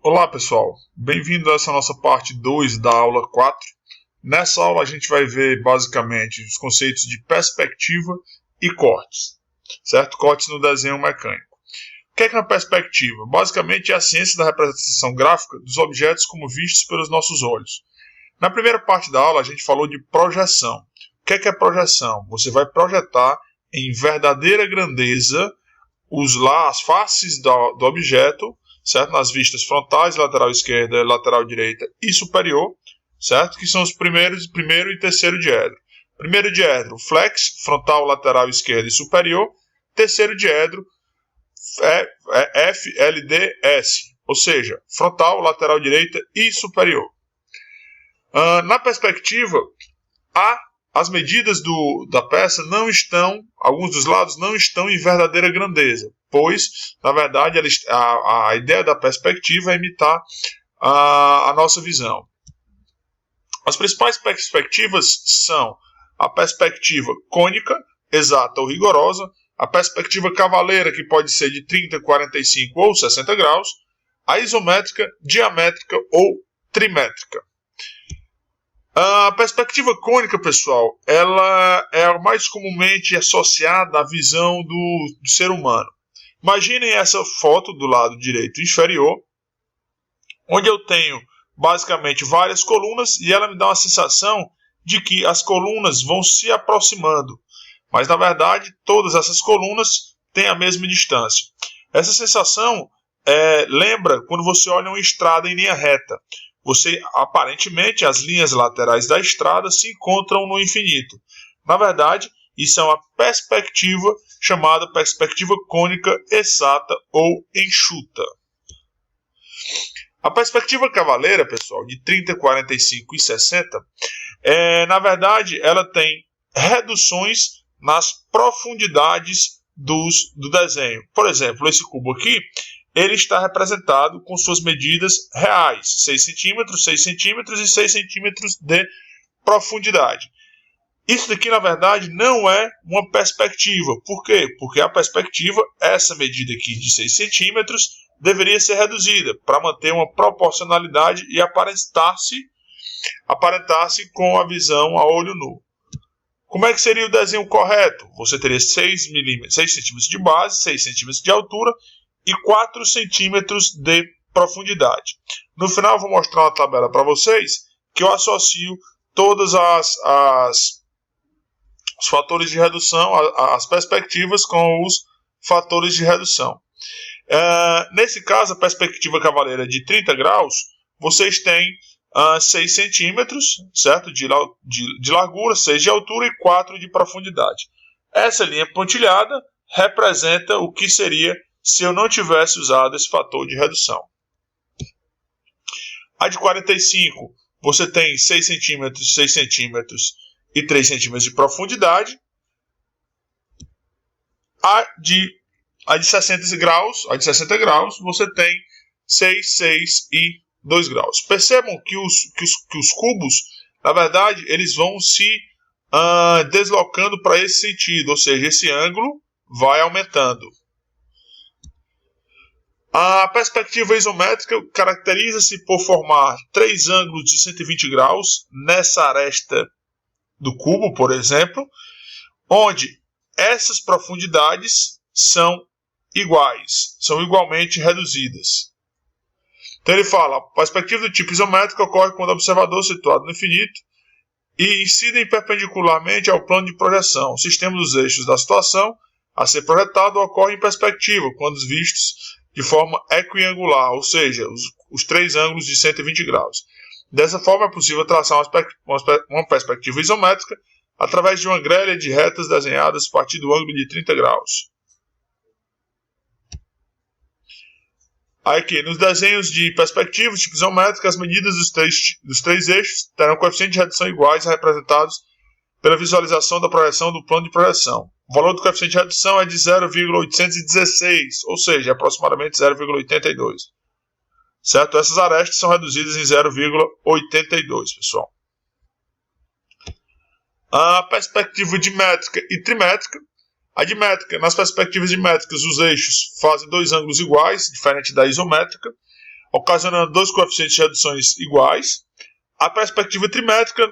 Olá pessoal, bem-vindo a essa nossa parte 2 da aula 4. Nessa aula a gente vai ver basicamente os conceitos de perspectiva e cortes, certo? Cortes no desenho mecânico. O que é uma perspectiva? Basicamente é a ciência da representação gráfica dos objetos como vistos pelos nossos olhos. Na primeira parte da aula a gente falou de projeção. O que é projeção? Você vai projetar em verdadeira grandeza as faces do objeto, certo? Nas vistas frontais, lateral esquerda, lateral direita e superior, certo? Que são os primeiro e terceiro diedro. Primeiro diedro, flex, frontal, lateral esquerda e superior. Terceiro diedro, FLDS, ou seja, frontal, lateral direita e superior. Na perspectiva, as medidas da peça não estão, alguns dos lados não estão em verdadeira grandeza, pois, na verdade, a ideia da perspectiva é imitar a nossa visão. As principais perspectivas são a perspectiva cônica, exata ou rigorosa, a perspectiva cavaleira, que pode ser de 30, 45 ou 60 graus, a isométrica, diamétrica ou trimétrica. A perspectiva cônica, pessoal, ela é mais comumente associada à visão do ser humano. Imaginem essa foto do lado direito inferior, onde eu tenho basicamente várias colunas e ela me dá uma sensação de que as colunas vão se aproximando, mas na verdade todas essas colunas têm a mesma distância. Essa sensação lembra quando você olha uma estrada em linha reta. Aparentemente, as linhas laterais da estrada se encontram no infinito. Na verdade, isso é uma perspectiva chamada perspectiva cônica exata ou enxuta. A perspectiva cavaleira, pessoal, de 30, 45 e 60, na verdade, ela tem reduções nas profundidades do desenho. Por exemplo, esse cubo aqui, ele está representado com suas medidas reais, 6 centímetros, 6 centímetros e 6 centímetros de profundidade. Isso daqui, na verdade, não é uma perspectiva. Por quê? Porque a perspectiva, essa medida aqui de 6 centímetros, deveria ser reduzida para manter uma proporcionalidade e aparentar-se com a visão a olho nu. Como é que seria o desenho correto? Você teria 6 centímetros de base, 6 centímetros de altura e 4 centímetros de profundidade. No final eu vou mostrar uma tabela para vocês que eu associo todos os fatores de redução, as perspectivas com os fatores de redução. Nesse caso, a perspectiva cavaleira de 30 graus, vocês têm 6 centímetros, certo? De largura, 6 de altura e 4 de profundidade. Essa linha pontilhada representa o que seria se eu não tivesse usado esse fator de redução. A de 45, você tem 6 centímetros, 6 centímetros e 3 centímetros de profundidade. A de 60 graus, você tem 6, 6 e 2 graus. Percebam que os cubos, na verdade, eles vão se deslocando para esse sentido, ou seja, esse ângulo vai aumentando. A perspectiva isométrica caracteriza-se por formar 3 ângulos de 120 graus nessa aresta do cubo, por exemplo, onde essas profundidades são iguais, são igualmente reduzidas. Então ele fala, a perspectiva do tipo isométrico ocorre quando o observador situado no infinito e incidem perpendicularmente ao plano de projeção. O sistema dos eixos da situação a ser projetado ocorre em perspectiva, quando vistos de forma equiangular, ou seja, os 3 ângulos de 120 graus. Dessa forma, é possível traçar uma perspectiva isométrica através de uma grelha de retas desenhadas a partir do ângulo de 30 graus. Aqui, nos desenhos de perspectiva tipo isométrica, as medidas dos três eixos terão coeficientes de redução iguais representados pela visualização da projeção do plano de projeção. O valor do coeficiente de redução é de 0,816, ou seja, aproximadamente 0,82. Certo? Essas arestas são reduzidas em 0,82, pessoal. A perspectiva dimétrica e trimétrica. A dimétrica, nas perspectivas dimétricas, os eixos fazem 2 ângulos iguais, diferente da isométrica. ocasionando dois coeficientes de reduções iguais. A perspectiva trimétrica,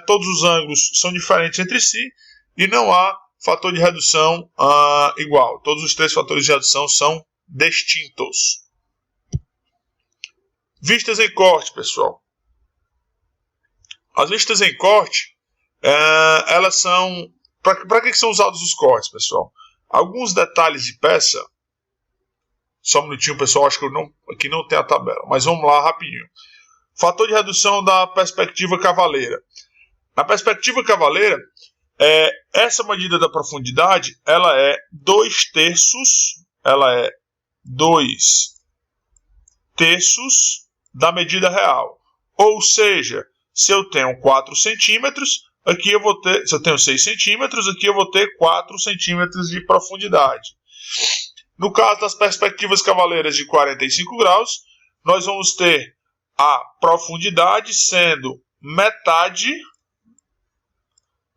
todos os ângulos são diferentes entre si e não há fator de redução igual. Todos os três fatores de redução são distintos. Vistas em corte, pessoal. As vistas em corte, elas são... Para que são usados os cortes, pessoal? Alguns detalhes de peça. Só um minutinho, pessoal, acho que aqui não tem a tabela, mas vamos lá rapidinho. Fator de redução da perspectiva cavaleira. Na perspectiva cavaleira, essa medida da profundidade, ela é 2/3, da medida real. Ou seja, se eu tenho 4 centímetros, aqui eu vou ter, se eu tenho 6 centímetros, aqui eu vou ter 4 centímetros de profundidade. No caso das perspectivas cavaleiras de 45 graus, nós vamos ter a profundidade sendo metade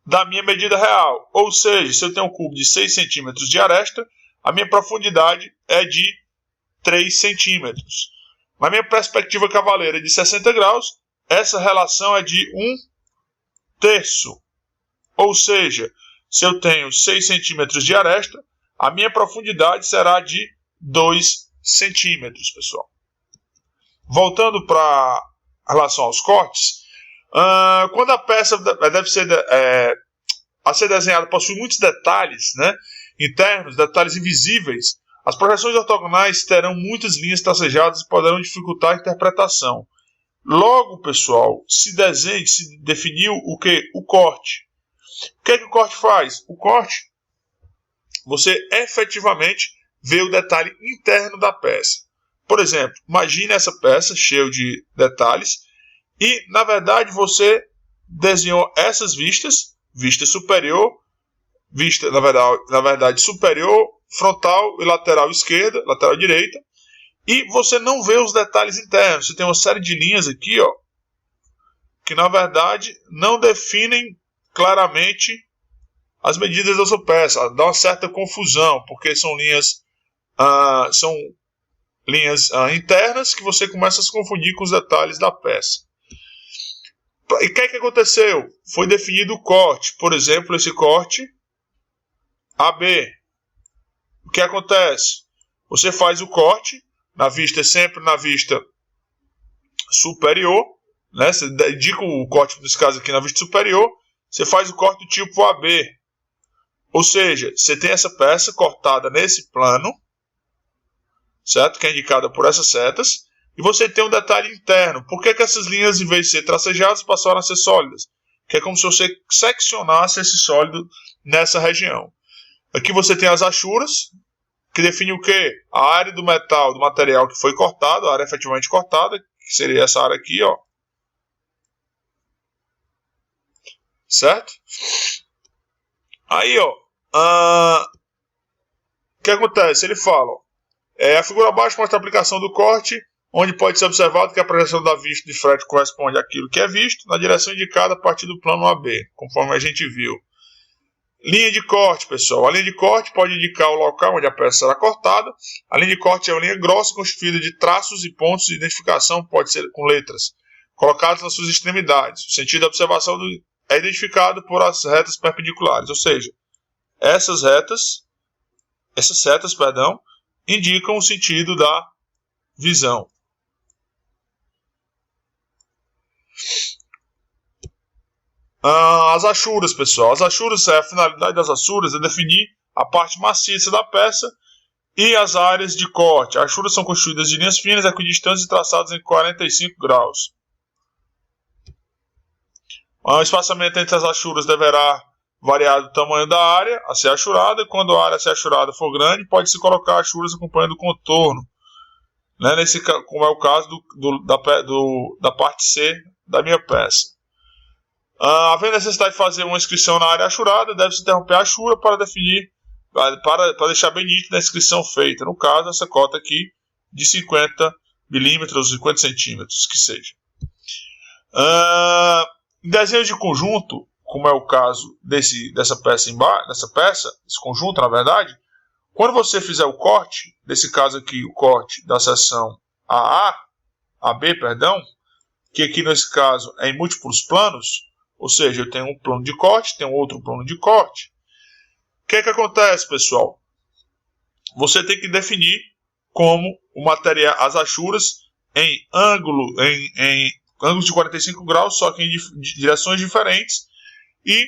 da minha medida real. Ou seja, se eu tenho um cubo de 6 centímetros de aresta, a minha profundidade é de 3 centímetros. Na minha perspectiva cavaleira de 60 graus, essa relação é de 1/3. Ou seja, se eu tenho 6 centímetros de aresta, a minha profundidade será de 2 centímetros, pessoal. Voltando para relação aos cortes, quando a peça deve ser a ser desenhada possui muitos detalhes, né, internos, detalhes invisíveis, as projeções ortogonais terão muitas linhas tracejadas e poderão dificultar a interpretação. Logo, pessoal, se definiu o que? O corte. O que é que o corte faz? O corte, você efetivamente vê o detalhe interno da peça. Por exemplo, imagine essa peça cheia de detalhes e, na verdade, você desenhou essas vistas, vista superior, vista, na verdade, superior, frontal e lateral esquerda, lateral direita, e você não vê os detalhes internos. Você tem uma série de linhas aqui, ó, que, na verdade, não definem claramente as medidas da sua peça. Dá uma certa confusão, porque são linhas internas que você começa a se confundir com os detalhes da peça. E o que aconteceu? Foi definido o corte. Por exemplo, esse corte AB. O que acontece? Você faz o corte sempre na vista superior, né? Você indica o corte, nesse caso aqui, na vista superior. Você faz o corte do tipo AB. Ou seja, você tem essa peça cortada nesse plano, certo? Que é indicada por essas setas. E você tem um detalhe interno. Por que essas linhas, em vez de ser tracejadas, passaram a ser sólidas? Que é como se você seccionasse esse sólido nessa região. Aqui você tem as achuras, que define o quê? A área do material que foi cortado, a área efetivamente cortada, que seria essa área aqui, ó. Certo? Aí, ó. O que acontece? Ele fala, ó, a figura abaixo mostra a aplicação do corte, onde pode ser observado que a projeção da vista de frete corresponde àquilo que é visto, na direção indicada a partir do plano AB, conforme a gente viu. Linha de corte, pessoal. A linha de corte pode indicar o local onde a peça será cortada. A linha de corte é uma linha grossa constituída de traços e pontos de identificação, pode ser com letras, colocados nas suas extremidades. O sentido da observação é identificado por as retas perpendiculares, ou seja, essas setas, indicam o sentido da visão. As achuras, pessoal. A finalidade das achuras é definir a parte maciça da peça e as áreas de corte. As achuras são constituídas de linhas finas, equidistantes e traçadas em 45 graus. O espaçamento entre as achuras deverá variar do tamanho da área a ser achurada. Quando a área a ser achurada for grande, pode-se colocar achuras acompanhando o contorno, né? Como é o caso da parte C da minha peça. Havendo necessidade de fazer uma inscrição na área achurada, deve-se interromper a achura para deixar bem nítida a inscrição feita. No caso, essa cota aqui de 50 milímetros, 50 centímetros, que seja. Em desenhos de conjunto, como é o caso dessa peça, esse conjunto, na verdade, quando você fizer o corte, nesse caso aqui, o corte da seção AA, AB, perdão, que aqui nesse caso é em múltiplos planos, ou seja, eu tenho um plano de corte, tenho outro plano de corte. O que é que acontece, pessoal? Você tem que definir como o material, as achuras em ângulos de 45 graus, só que em direções diferentes e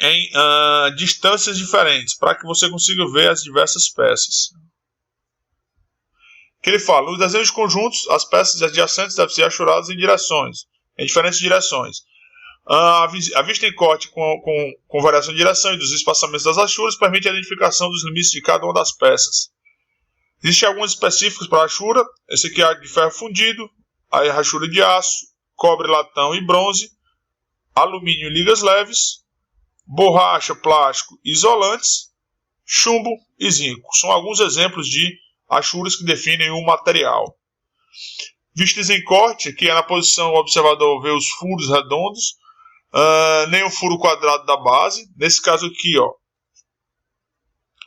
em distâncias diferentes, para que você consiga ver as diversas peças. Que ele fala, nos desenhos conjuntos, as peças adjacentes devem ser achuradas em diferentes direções. A vista em corte com variação de direção e dos espaçamentos das achuras permite a identificação dos limites de cada uma das peças. Existem alguns específicos para a achura. Esse aqui é de ferro fundido, a rachura de aço, cobre, latão e bronze, alumínio e ligas leves, borracha, plástico, isolantes, chumbo e zinco. São alguns exemplos de achuras que definem um material. Vistas em corte, que é na posição o observador vê os furos redondos, nem o furo quadrado da base. Nesse caso aqui, ó,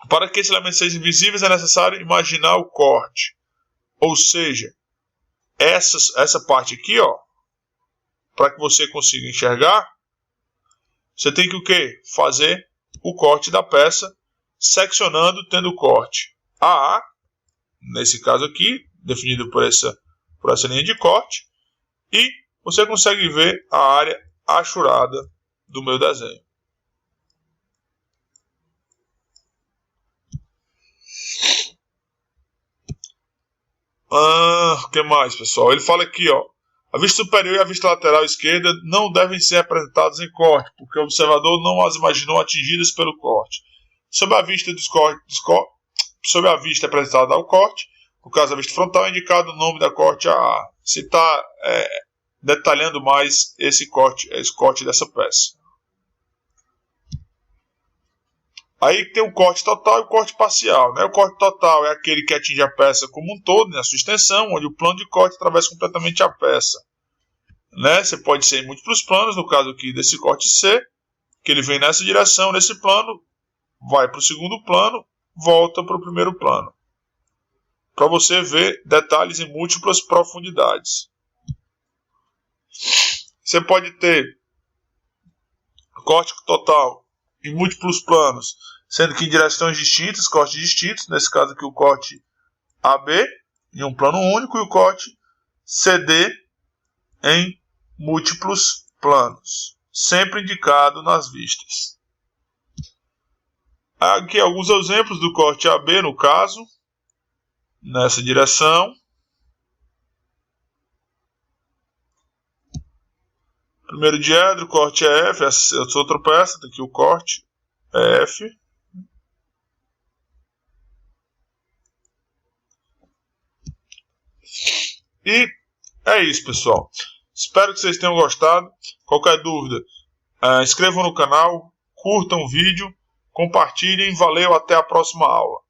para que esses elementos sejam visíveis é necessário imaginar o corte. Ou seja, essa parte aqui, ó, para que você consiga enxergar, você tem que o quê? Fazer o corte da peça, seccionando, tendo o corte AA, nesse caso aqui, definido por essa linha de corte, e você consegue ver a área achurada do meu desenho. O que mais, pessoal? Ele fala aqui, ó, a vista superior e a vista lateral esquerda não devem ser apresentadas em corte, porque o observador não as imaginou atingidas pelo corte. Sob a vista apresentada ao corte, no caso da vista frontal, é indicado o nome da corte AA. Se está detalhando mais esse corte dessa peça. Aí tem o corte total e o corte parcial, né? O corte total é aquele que atinge a peça como um todo, na sua extensão, onde o plano de corte atravessa completamente a peça. Né? Você pode ser em múltiplos planos, no caso aqui desse corte C, que ele vem nessa direção, nesse plano, vai para o segundo plano, volta para o primeiro plano. Para você ver detalhes em múltiplas profundidades. Você pode ter corte total em múltiplos planos, sendo que em direções distintas, cortes distintos, nesse caso aqui o corte AB em um plano único e o corte CD em múltiplos planos, sempre indicado nas vistas. Aqui alguns exemplos do corte AB, no caso, nessa direção. Primeiro diedro, corte é F, essa é outra peça, aqui o corte é F. E é isso, pessoal. Espero que vocês tenham gostado. Qualquer dúvida, inscrevam no canal, curtam o vídeo, compartilhem. Valeu, até a próxima aula.